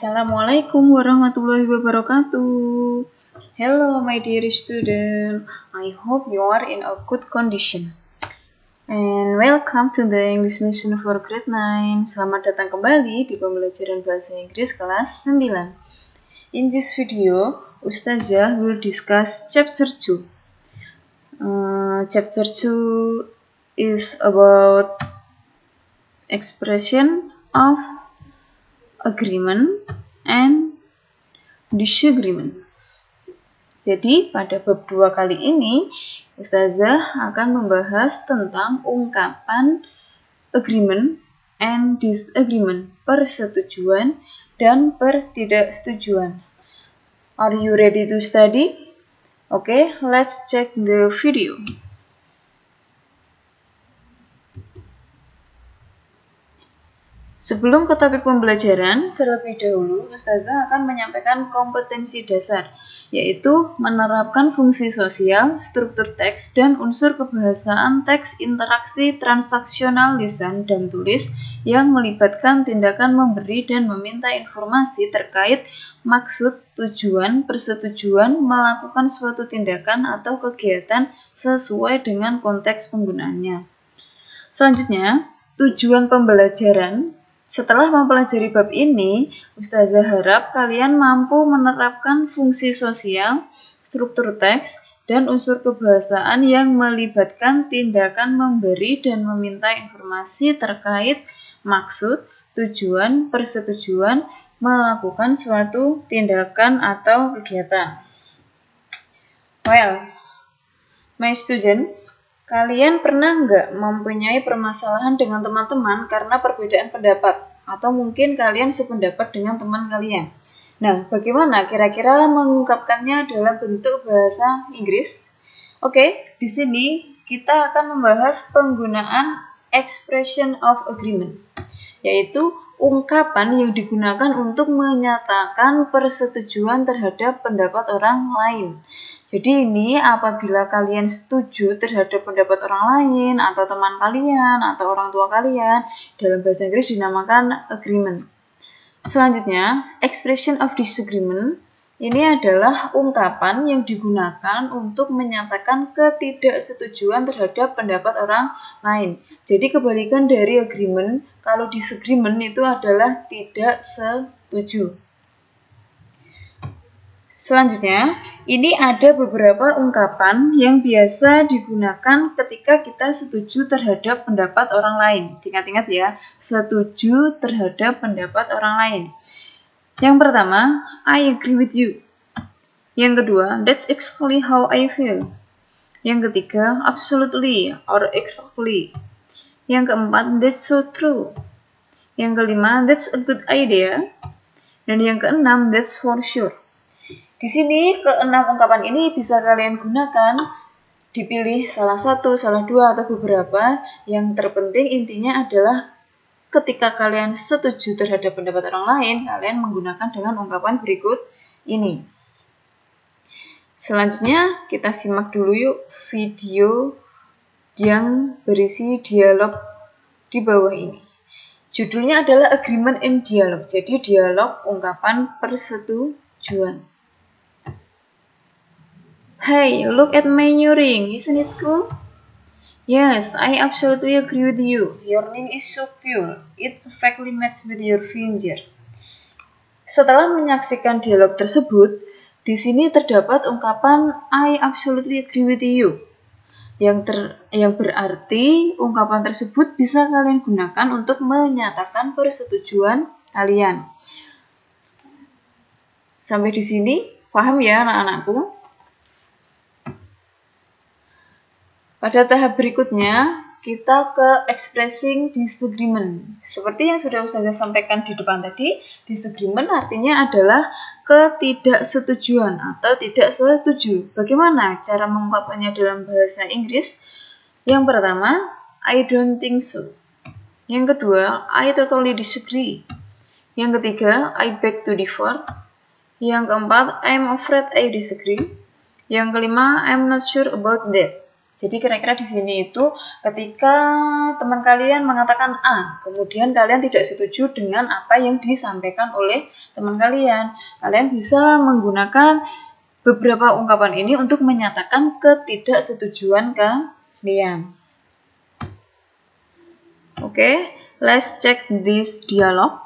Assalamualaikum warahmatullahi wabarakatuh. Hello my dear student, I hope you are in a good condition. And welcome to the English lesson for grade 9. Selamat datang kembali di pembelajaran bahasa Inggris kelas 9. In this video, Ustazah will discuss chapter 2. Chapter 2 is about expression of agreement and disagreement. Jadi pada bab 2 kali ini Ustazah akan membahas tentang ungkapan agreement and disagreement, persetujuan dan pertidaksetujuan. Are you ready to study? Okay, let's check the video. Sebelum ke topik pembelajaran, terlebih dahulu Ustazah akan menyampaikan kompetensi dasar, yaitu menerapkan fungsi sosial, struktur teks, dan unsur kebahasaan teks interaksi transaksional lisan dan tulis yang melibatkan tindakan memberi dan meminta informasi terkait maksud, tujuan, persetujuan, melakukan suatu tindakan atau kegiatan sesuai dengan konteks penggunaannya. Selanjutnya, tujuan pembelajaran. Setelah mempelajari bab ini, Ustazah harap kalian mampu menerapkan fungsi sosial, struktur teks, dan unsur kebahasaan yang melibatkan tindakan memberi dan meminta informasi terkait maksud, tujuan, persetujuan, melakukan suatu tindakan atau kegiatan. Well, my student, kalian pernah nggak mempunyai permasalahan dengan teman-teman karena perbedaan pendapat? Atau mungkin kalian sependapat dengan teman kalian? Nah, bagaimana kira-kira mengungkapkannya dalam bentuk bahasa Inggris? Oke, di sini kita akan membahas penggunaan expression of agreement, yaitu ungkapan yang digunakan untuk menyatakan persetujuan terhadap pendapat orang lain. Jadi ini apabila kalian setuju terhadap pendapat orang lain atau teman kalian atau orang tua kalian, dalam bahasa Inggris dinamakan agreement. Selanjutnya, expression of disagreement ini adalah ungkapan yang digunakan untuk menyatakan ketidaksetujuan terhadap pendapat orang lain. Jadi kebalikan dari agreement, kalau disagreement itu adalah tidak setuju. Selanjutnya, ini ada beberapa ungkapan yang biasa digunakan ketika kita setuju terhadap pendapat orang lain. Ingat-ingat ya, setuju terhadap pendapat orang lain. Yang pertama, I agree with you. Yang kedua, that's exactly how I feel. Yang ketiga, absolutely or exactly. Yang keempat, that's so true. Yang kelima, that's a good idea. Dan yang keenam, that's for sure. Di sini keenam ungkapan ini bisa kalian gunakan, dipilih salah satu, salah dua, atau beberapa. Yang terpenting intinya adalah ketika kalian setuju terhadap pendapat orang lain, kalian menggunakan dengan ungkapan berikut ini. Selanjutnya kita simak dulu yuk video yang berisi dialog di bawah ini. Judulnya adalah Agreement and Dialogue, jadi dialog ungkapan persetujuan. Hey, look at my new ring, isn't it cool? Yes, I absolutely agree with you. Your ring is so cool. It perfectly matches with your finger. Setelah menyaksikan dialog tersebut, di sini terdapat ungkapan I absolutely agree with you. Yang berarti ungkapan tersebut bisa kalian gunakan untuk menyatakan persetujuan kalian. Sampai di sini, paham ya anak-anakku? Pada tahap berikutnya, kita ke expressing disagreement. Seperti yang sudah Ustazah sampaikan di depan tadi, disagreement artinya adalah ketidaksetujuan atau tidak setuju. Bagaimana cara mengungkapkannya dalam bahasa Inggris? Yang pertama, I don't think so. Yang kedua, I totally disagree. Yang ketiga, I beg to differ. Yang keempat, I'm afraid I disagree. Yang kelima, I'm not sure about that. Jadi kira-kira di sini itu ketika teman kalian mengatakan A, kemudian kalian tidak setuju dengan apa yang disampaikan oleh teman kalian, kalian bisa menggunakan beberapa ungkapan ini untuk menyatakan ketidaksetujuan kalian. Oke, let's check this dialogue.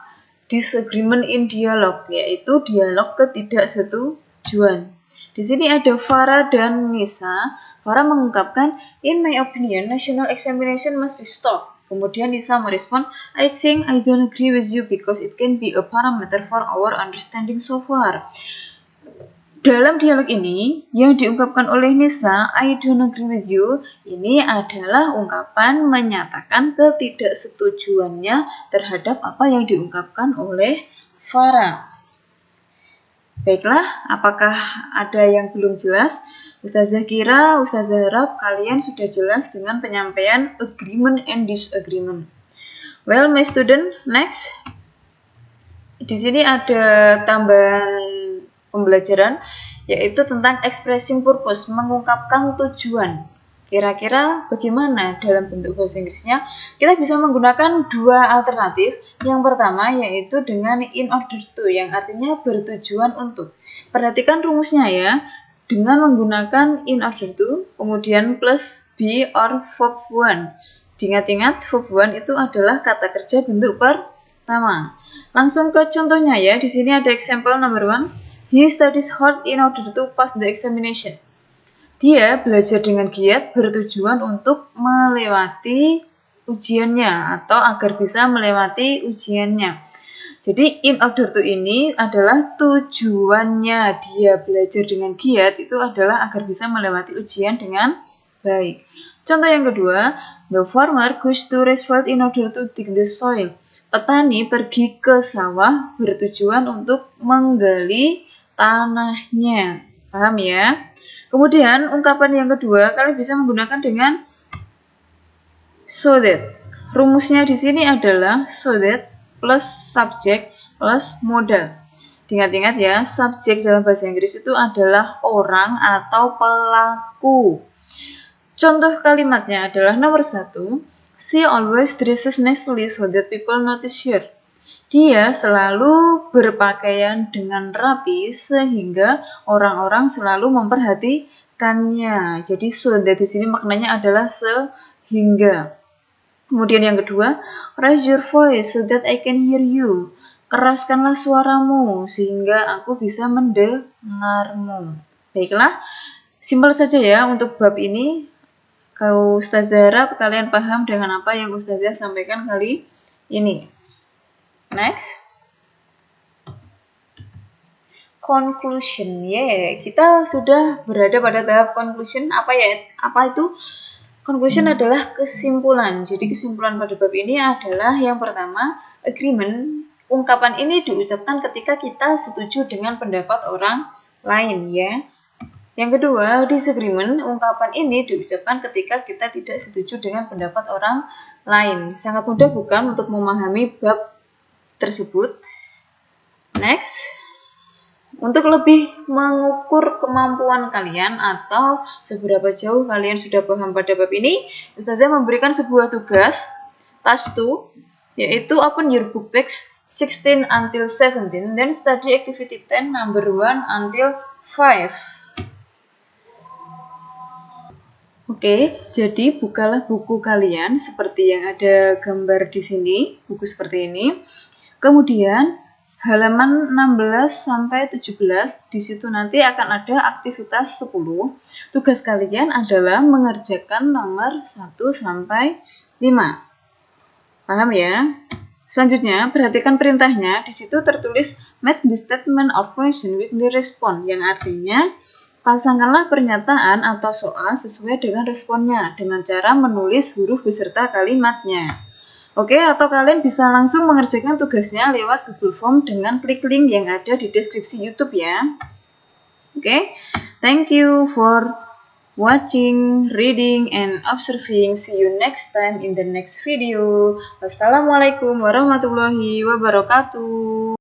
Disagreement in dialogue, yaitu dialog ketidaksetujuan. Di sini ada Farah dan Nisa. Farah mengungkapkan, in my opinion, national examination must be stopped. Kemudian Nisa merespon, I think I don't agree with you because it can be a parameter for our understanding so far. Dalam dialog ini, yang diungkapkan oleh Nisa, I don't agree with you, ini adalah ungkapan menyatakan ketidaksetujuannya terhadap apa yang diungkapkan oleh Farah. Baiklah, apakah ada yang belum jelas? Ustazah kira, Ustazah harap kalian sudah jelas dengan penyampaian agreement and disagreement. Well, my student, next. Di sini ada tambahan pembelajaran, yaitu tentang expressing purpose, mengungkapkan tujuan. Kira-kira bagaimana dalam bentuk bahasa Inggrisnya? Kita bisa menggunakan dua alternatif. Yang pertama yaitu dengan in order to, yang artinya bertujuan untuk. Perhatikan rumusnya ya. Dengan menggunakan in order to, kemudian plus be or verb one. Ingat-ingat, verb one itu adalah kata kerja bentuk pertama. Langsung ke contohnya ya. Di sini ada example number 1. He studies hard in order to pass the examination. Dia belajar dengan giat bertujuan untuk melewati ujiannya atau agar bisa melewati ujiannya. Jadi in order to ini adalah tujuannya. Dia belajar dengan giat itu adalah agar bisa melewati ujian dengan baik. Contoh yang kedua, the farmer goes to raise field in order to dig the soil. Petani pergi ke sawah bertujuan untuk menggali tanahnya. Paham ya? Kemudian ungkapan yang kedua kalian bisa menggunakan dengan so that. Rumusnya di sini adalah so that plus subject plus modal. Ingat-ingat ya, subjek dalam bahasa Inggris itu adalah orang atau pelaku. Contoh kalimatnya adalah nomor 1. She always dresses nicely so that people notice her. Dia selalu berpakaian dengan rapi sehingga orang-orang selalu memperhatikannya. Jadi so that di sini maknanya adalah sehingga. Kemudian yang kedua, raise your voice so that I can hear you. Keraskanlah suaramu sehingga aku bisa mendengarmu. Baiklah, simpel saja ya untuk bab ini. Kalau Ustazah harap kalian paham dengan apa yang Ustazah sampaikan kali ini. Next. Conclusion. Kita sudah berada pada tahap conclusion. Apa itu? Conclusion adalah kesimpulan. Jadi kesimpulan pada bab ini adalah yang pertama, agreement. Ungkapan ini diucapkan ketika kita setuju dengan pendapat orang lain ya. Yang kedua, disagreement. Ungkapan ini diucapkan ketika kita tidak setuju dengan pendapat orang lain. Sangat mudah bukan untuk memahami bab tersebut. Next. Untuk lebih mengukur kemampuan kalian atau seberapa jauh kalian sudah paham pada bab ini, Ustazah memberikan sebuah tugas, task 2, yaitu open your book page 16 until 17, then study activity 10 number 1 until 5. Oke, jadi bukalah buku kalian seperti yang ada gambar di sini, buku seperti ini. Kemudian halaman 16 sampai 17, di situ nanti akan ada aktivitas 10. Tugas kalian adalah mengerjakan nomor 1 sampai 5. Paham ya? Selanjutnya, perhatikan perintahnya. Di situ tertulis match the statement or question with the response, yang artinya pasangkanlah pernyataan atau soal sesuai dengan responnya dengan cara menulis huruf beserta kalimatnya. Oke, atau kalian bisa langsung mengerjakan tugasnya lewat Google Form dengan klik link yang ada di deskripsi YouTube ya. Oke, thank you for watching, reading, and observing. See you next time in the next video. Wassalamualaikum warahmatullahi wabarakatuh.